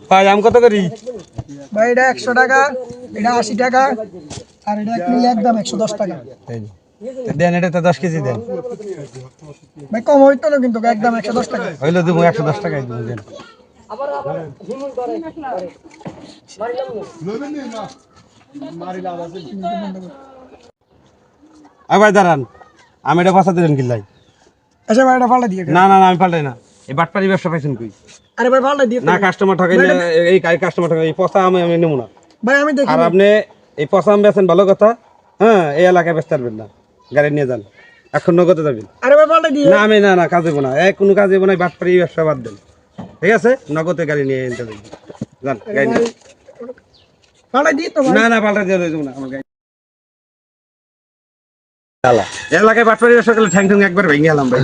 ভাই আম কত করি? ভাই এটা 100 টাকা, এটা 80 টাকা, আর এটা নিলে একদম 110 টাকা। দেন এটা 10 কেজি দেন ভাই কম হইতো না কিন্তু একদম 110 টাকা হইলো দেবো 110 টাকায় দেবো দেন। ভাই দাঁড়ান, আমি এটা পাশা দিলেন কিল্লাই। আচ্ছা ভাই এটা পাল্টা দিয়ে না না না আমি পাল্টাই না, এই বাটপারি ব্যবসা পাইছেন কই? আরে ভাই পাল্টা দিয়ে না কাস্টমার ঠকাই না, এই কাস্টমার ঠকাই, এই পচা আমি নেবো না। ভাই আমি দেখি আর আপনি এই পচা আম বেচেন ভালো কথা, হ্যাঁ এই এলাকায় বেচতে পারবেন না, গাড়ি নিয়ে যান এখন নগদে যাবেন। আরে ভাই পাল্টা দিয়ে না আমি না কাজ দেবো না, কোনো কাজ দেবো না, বাটপারি ব্যবসা বাদ দেন, ঠিক আছে? নগদে গাড়ি নিয়ে এনতে যান, গাড়ি নিয়ে। পাল্টা দিয়ে তো না না পাল্টা দিয়ে দেবো না আমার গাড়ি। এলাকায় বাটপারি ব্যবসা করলে ঠ্যাং ঠ্যাং একবার ভেঙে গেলাম ভাই।